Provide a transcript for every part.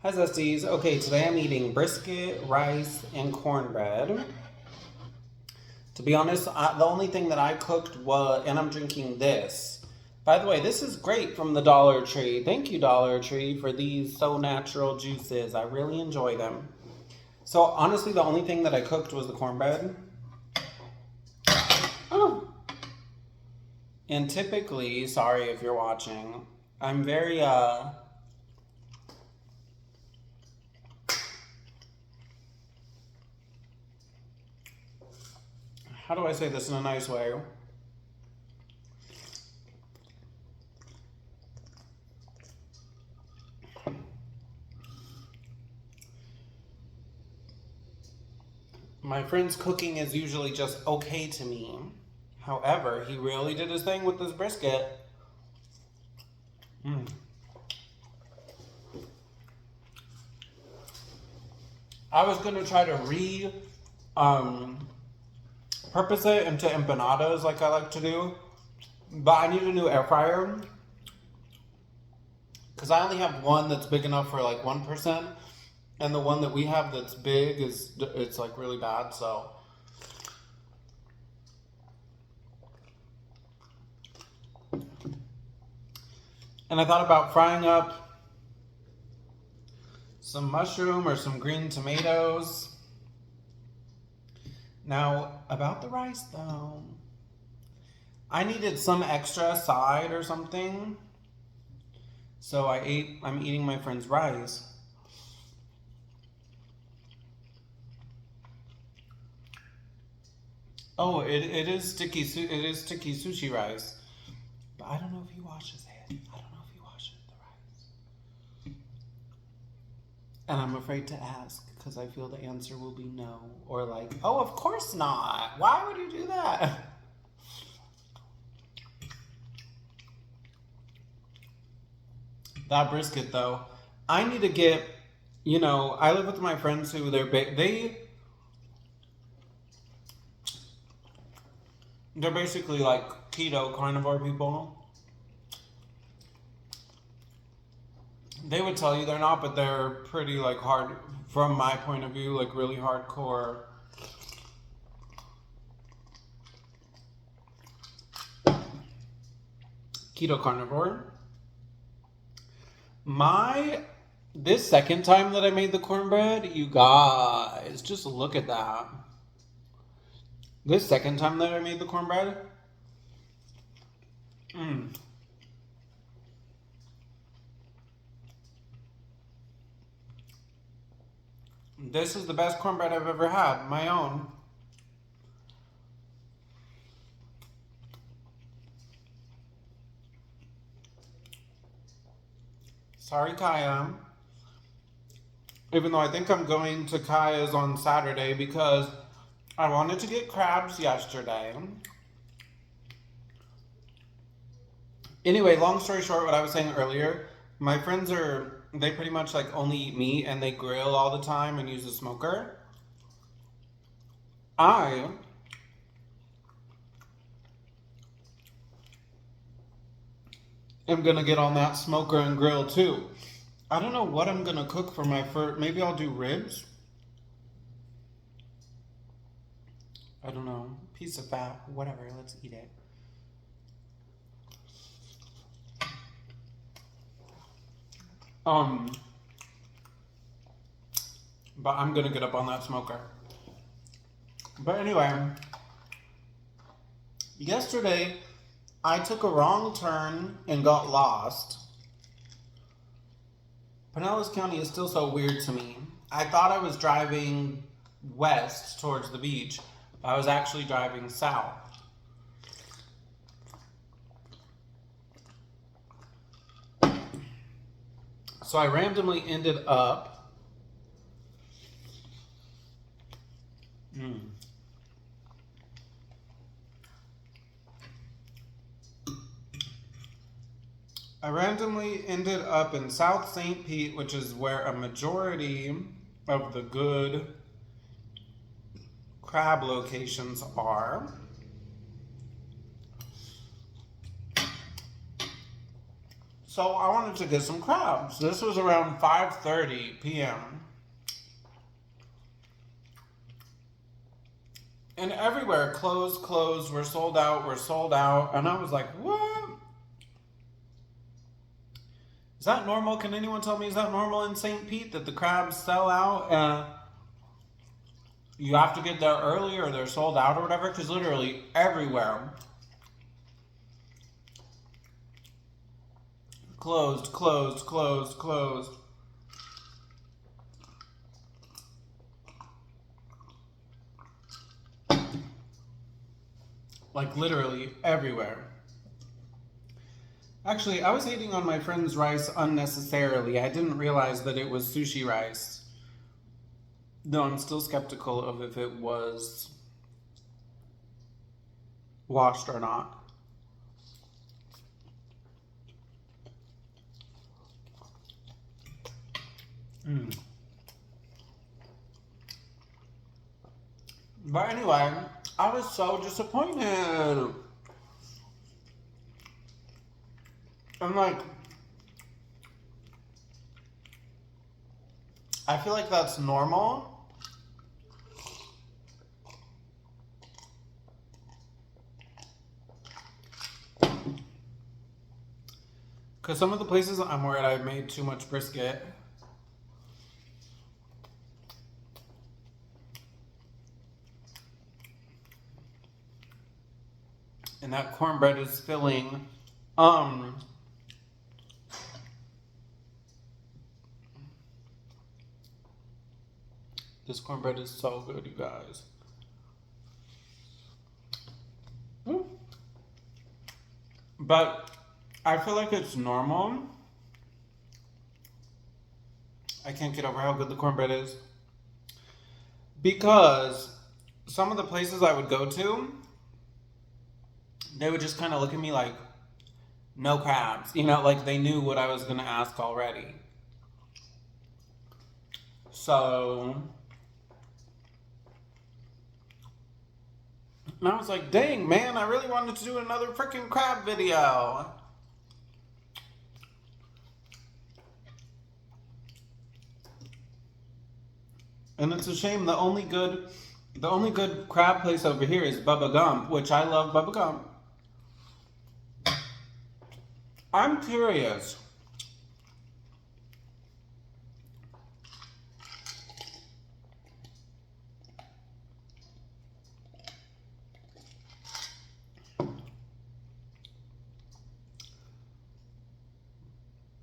Hi Zesties. Okay, today I'm eating brisket, rice, and cornbread. To be honest, the only thing that I cooked was, and I'm drinking this. By the way, this is great from the Dollar Tree. Thank you, Dollar Tree, for these so natural juices. I really enjoy them. So honestly, the only thing that I cooked was the cornbread. Oh. And typically, sorry if you're watching, I'm very, how do I say this in a nice way? My friend's cooking is usually just okay to me. However, he really did his thing with this brisket. I was gonna try to purpose it into empanadas like I like to do, but I need a new air fryer because I only have one that's big enough for like 1%, and the one that we have that's big it's like really bad. So and I thought about frying up some mushroom or some green tomatoes. Now, about the rice though, I needed some extra side or something. So I'm eating my friend's rice. Oh, it is sticky sushi rice. But I don't know if he washes it. I don't know if he washes the rice. And I'm afraid to ask because I feel the answer will be no. Or like, oh, of course not. Why would you do that? That brisket though, I need to get, I live with my friends who they're basically like keto carnivore people. They would tell you they're not, but they're pretty like hard from my point of view, like really hardcore. Keto carnivore. This second time that I made the cornbread, you guys, just look at that. This second time that I made the cornbread, this is the best cornbread I've ever had, my own. Sorry, Kaya. Even though I think I'm going to Kaya's on Saturday because I wanted to get crabs yesterday. Anyway, long story short, what I was saying earlier, my friends they pretty much like only eat meat and they grill all the time and use a smoker. I am gonna get on that smoker and grill too. I don't know what I'm gonna cook for my first. Maybe I'll do ribs. I don't know. Piece of fat, whatever. Let's eat it. But I'm gonna get up on that smoker. But anyway, yesterday I took a wrong turn and got lost. Pinellas County is still so weird to me. I thought I was driving west towards the beach. I was actually driving south. So I randomly ended up in South St. Pete, which is where a majority of the good crab locations are. So I wanted to get some crabs. This was around 5:30 p.m. And everywhere, closed, we're sold out. And I was like, what? Is that normal? Can anyone tell me, is that normal in St. Pete that the crabs sell out? You have to get there early or they're sold out or whatever? Because literally everywhere. Closed. Like literally everywhere. Actually, I was eating on my friend's rice unnecessarily. I didn't realize that it was sushi rice. Though I'm still skeptical of if it was washed or not. But anyway, I was so disappointed. I'm like, I feel like that's normal. Because some of the places I'm worried I made too much brisket. And that cornbread is filling. This cornbread is so good, you guys. But I feel like it's normal. I can't get over how good the cornbread is. Because some of the places I would go to, they would just kind of look at me like, no crabs. You know, like they knew what I was going to ask already. So, and I was like, dang, man, I really wanted to do another freaking crab video. And it's a shame the only good crab place over here is Bubba Gump, which I love Bubba Gump. I'm curious.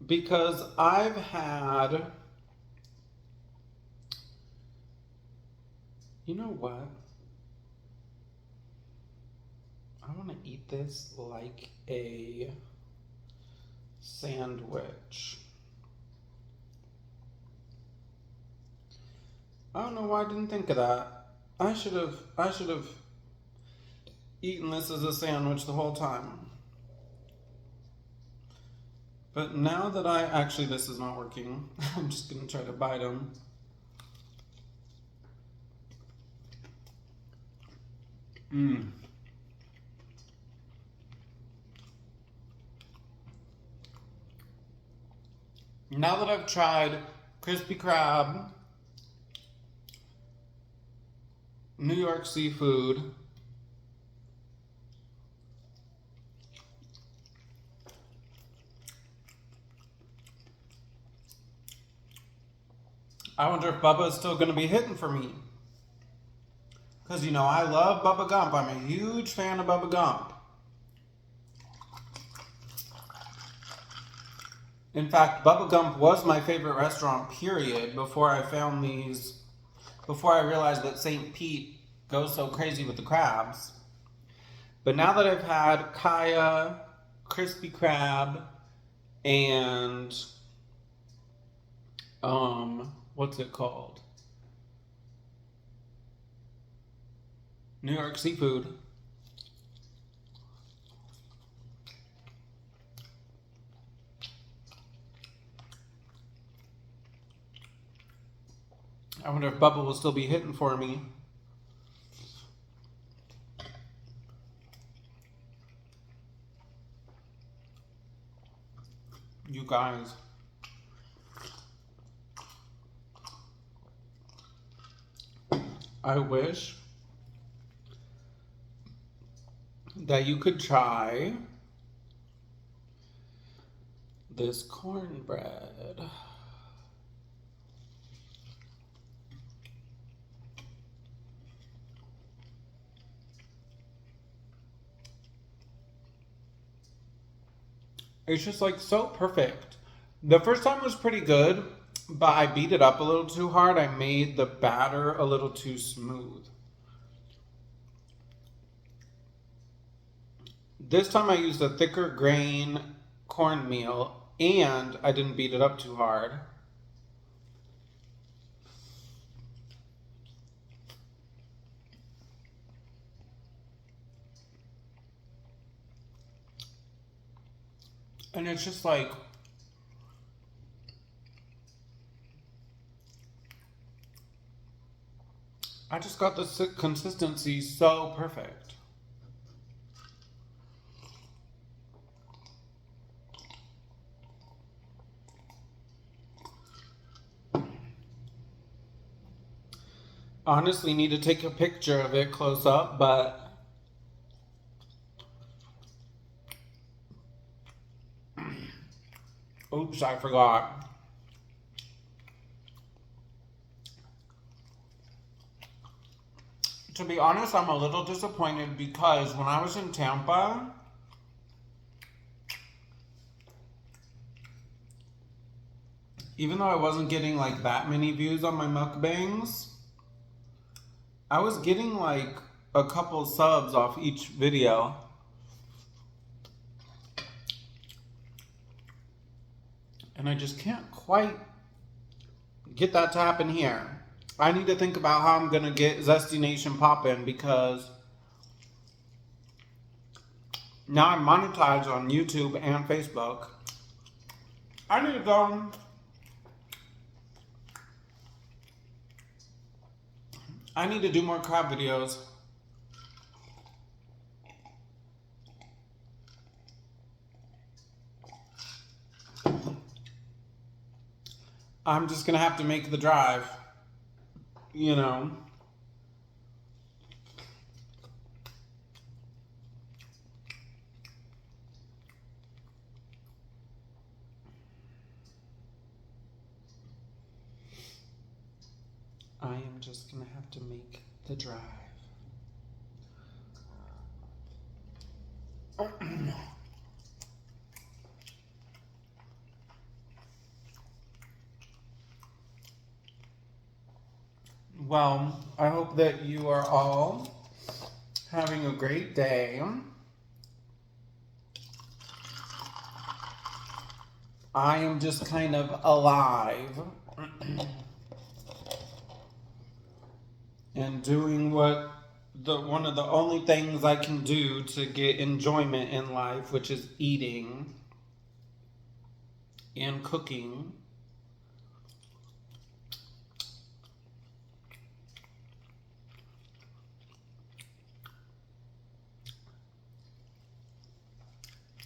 Because I've had, you know what? I want to eat this like a sandwich. I don't know why I didn't think of that. I should have eaten this as a sandwich the whole time. But now that actually this is not working, I'm just gonna try to bite them. Now that I've tried crispy crab, New York seafood, I wonder if Bubba is still going to be hitting for me. Because, you know, I love Bubba Gump. I'm a huge fan of Bubba Gump. In fact, Bubba Gump was my favorite restaurant, period, before I found these, before I realized that St. Pete goes so crazy with the crabs. But now that I've had Kaya, crispy crab, and, what's it called? New York seafood. I wonder if Bubba will still be hitting for me. guys. I wish that you could try this cornbread. It's just like so perfect. The first time was pretty good, but I beat it up a little too hard. I made the batter a little too smooth. This time I used a thicker grain cornmeal and I didn't beat it up too hard. And it's just like, I just got the consistency so perfect. Honestly, need to take a picture of it close up, but oops, I forgot. To be honest, I'm a little disappointed because when I was in Tampa, even though I wasn't getting like that many views on my mukbangs, I was getting like a couple subs off each video. And I just can't quite get that to happen here. I need to think about how I'm gonna get Zesty Nation poppin' because now I'm monetized on YouTube and Facebook. I need to go. I need to do more crab videos. I'm just gonna have to make the drive, you know. I am just gonna have to make the drive. Well, I hope that you are all having a great day. I am just kind of alive and doing what one of the only things I can do to get enjoyment in life, which is eating and cooking.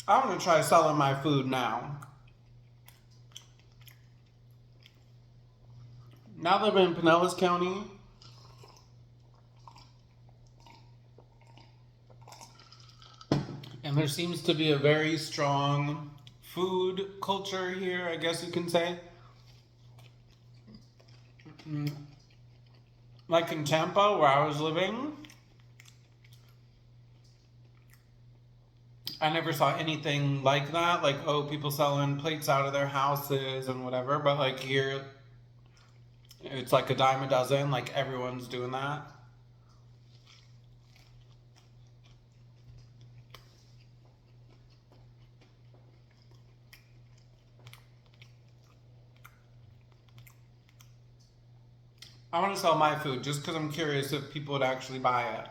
I want to try selling my food now. Now that I'm in Pinellas County, and there seems to be a very strong food culture here, I guess you can say. Like in Tampa, where I was living, I never saw anything like that. Like, oh, people selling plates out of their houses and whatever. But like here, it's like a dime a dozen. Like everyone's doing that. I want to sell my food just because I'm curious if people would actually buy it.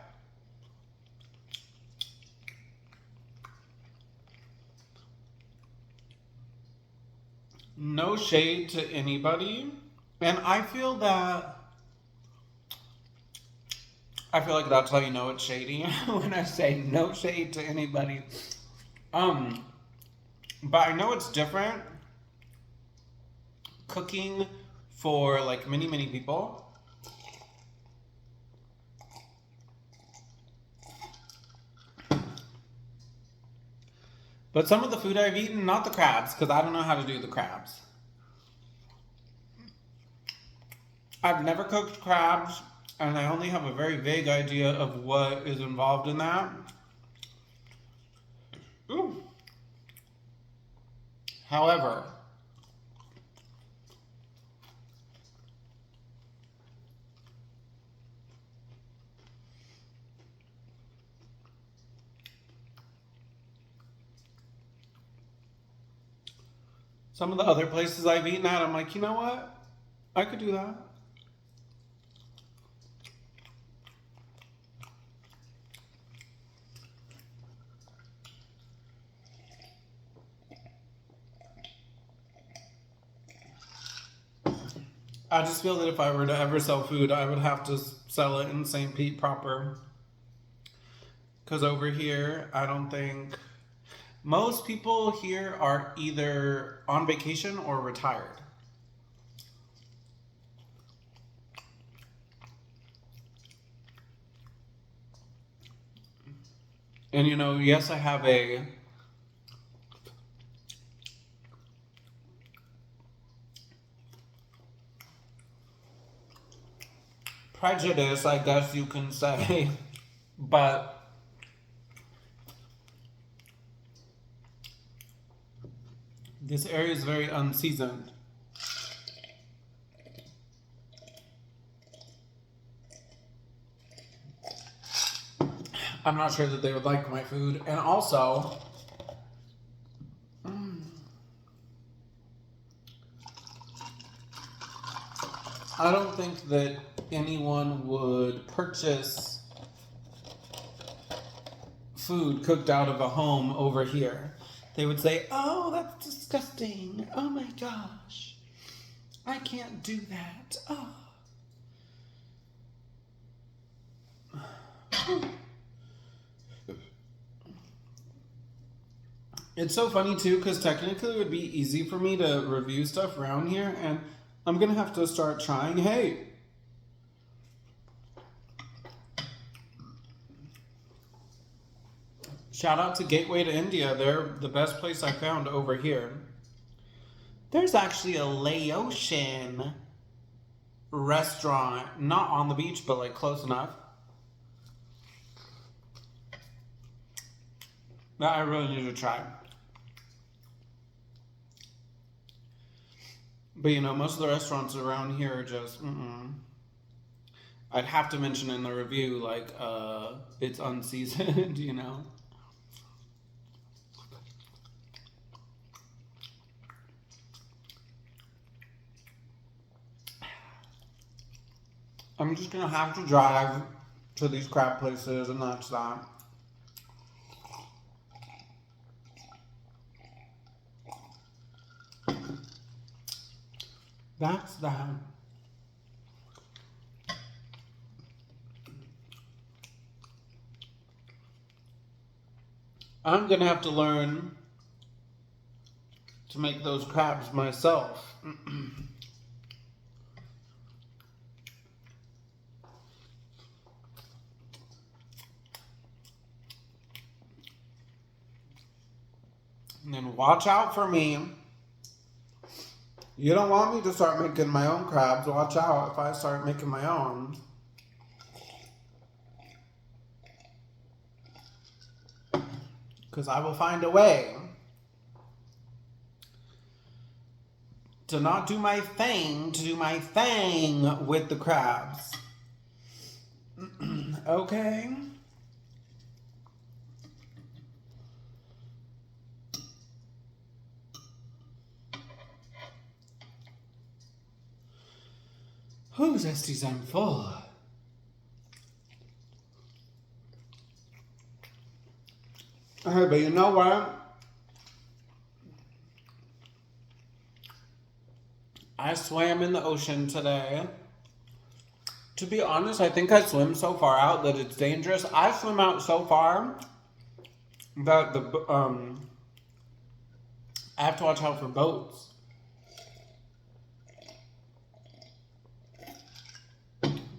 No shade to anybody. And I feel like that's how you know it's shady when I say no shade to anybody. But I know it's different cooking for like many, many people. But some of the food I've eaten, not the crabs, because I don't know how to do the crabs. I've never cooked crabs, and I only have a very vague idea of what is involved in that. Ooh. However, some of the other places I've eaten at, I'm like, you know what? I could do that. I just feel that if I were to ever sell food, I would have to sell it in St. Pete proper. Because over here, I don't think... Most people here are either on vacation or retired. And you know, yes, I have a... prejudice, I guess you can say, but this area is very unseasoned. I'm not sure that they would like my food, and also, I don't think that anyone would purchase food cooked out of a home over here. They would say, oh, that's disgusting. Oh my gosh. I can't do that. Oh. It's so funny too, because technically it would be easy for me to review stuff around here, and I'm going to have to start trying. Hey. Shout out to Gateway to India. They're the best place I found over here. There's actually a Laotian restaurant, not on the beach, but like close enough, that I really need to try. But you know, most of the restaurants around here are just, I'd have to mention in the review, like, it's unseasoned, you know. I'm just gonna have to drive to these crab places, and that's that. That's that. I'm gonna have to learn to make those crabs myself. And then watch out for me. You don't want me to start making my own crabs. Watch out if I start making my own. Because I will find a way to not do my thing, to do my thing with the crabs. Okay? Oh, Zesties, I'm full. Hey, but you know what? I swam in the ocean today. To be honest, I think I swim so far out that it's dangerous. I swim out so far that I have to watch out for boats.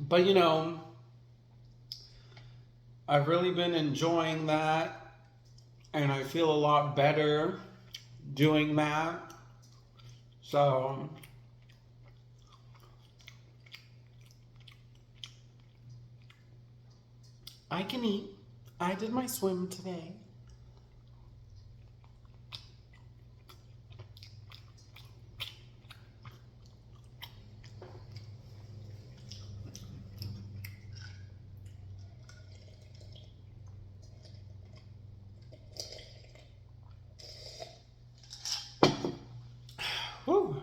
But you know, I've really been enjoying that, and I feel a lot better doing that. So I can eat. I did my swim today. Whew.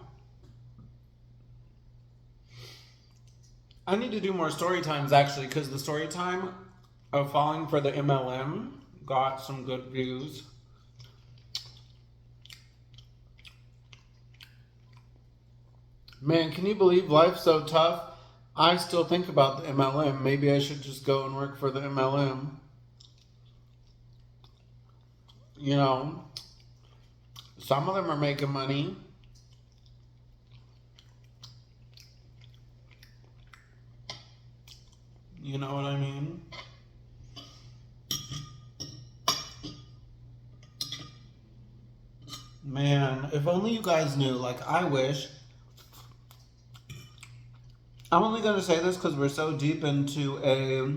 I need to do more story times actually, because the story time of falling for the MLM got some good views. Man, can you believe life's so tough? I still think about the MLM. Maybe I should just go and work for the MLM. You know, some of them are making money. You know what I mean? Man, if only you guys knew. Like, I wish. I'm only going to say this because we're so deep into a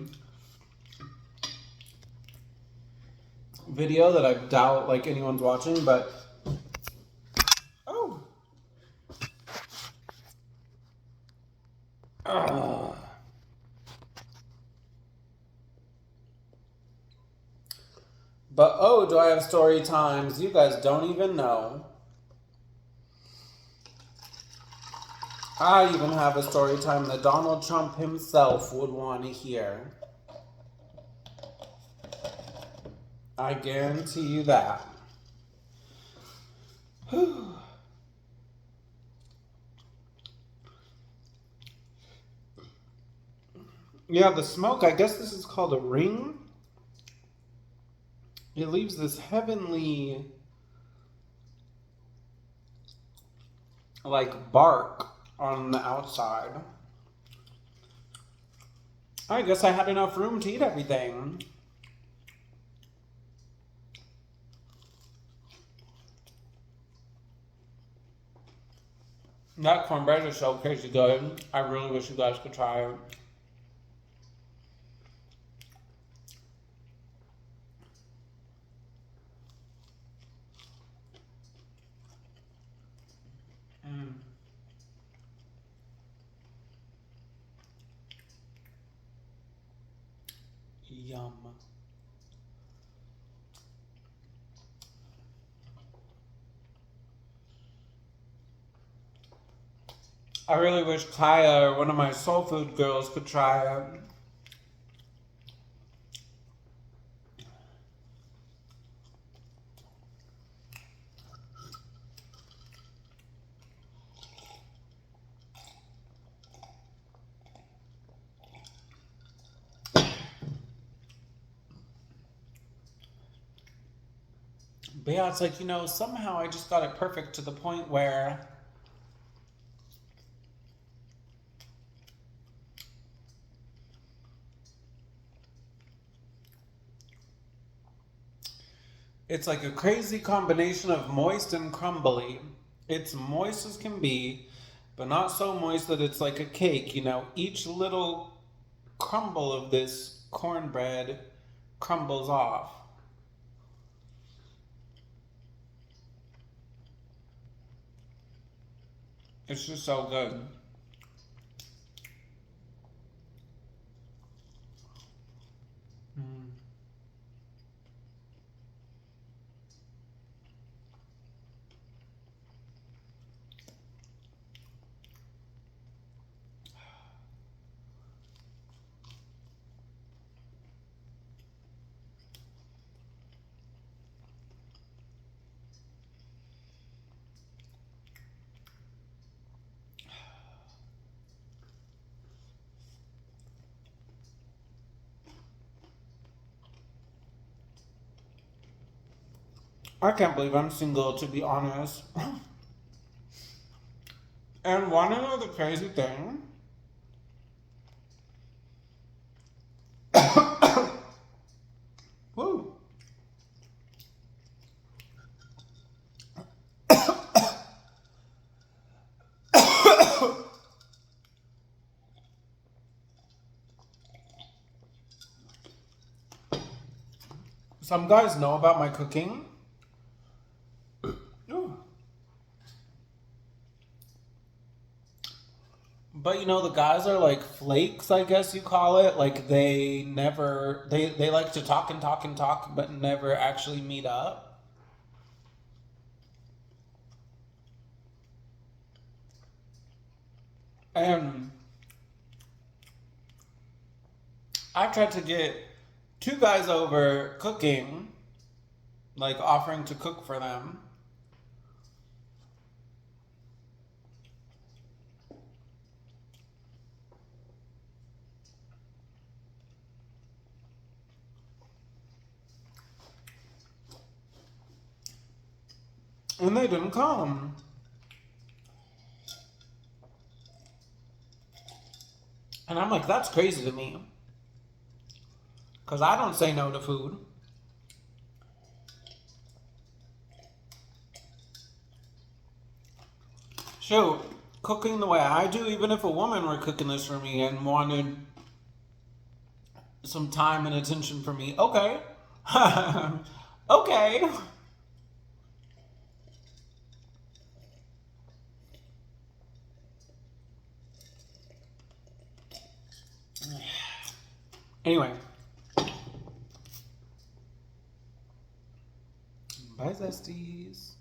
video that I doubt like anyone's watching, but oh. But oh, do I have story times? You guys don't even know. I even have a story time that Donald Trump himself would want to hear. I guarantee you that. Whew. Yeah, the smoke, I guess this is called a ring. It leaves this heavenly, like, bark on the outside. I guess I had enough room to eat everything. That cornbread is so crazy good. I really wish you guys could try it. Yum. I really wish Kaya or one of my soul food girls could try it. But yeah, it's like, you know, somehow I just got it perfect to the point where it's like a crazy combination of moist and crumbly. It's moist as can be, but not so moist that it's like a cake, you know. Each little crumble of this cornbread crumbles off. It's just so good. I can't believe I'm single, to be honest. And wanna know the crazy thing? Some guys know about my cooking. Ooh. But you know, the guys are like flakes, I guess you call it. Like they never, they like to talk and talk and talk, but never actually meet up. And I've tried to get two guys over cooking, like offering to cook for them. And they didn't come. And I'm like, that's crazy to me. Because I don't say no to food. Shoot, cooking the way I do, even if a woman were cooking this for me and wanted some time and attention from me, okay. Okay. Anyway. Bye, zesties.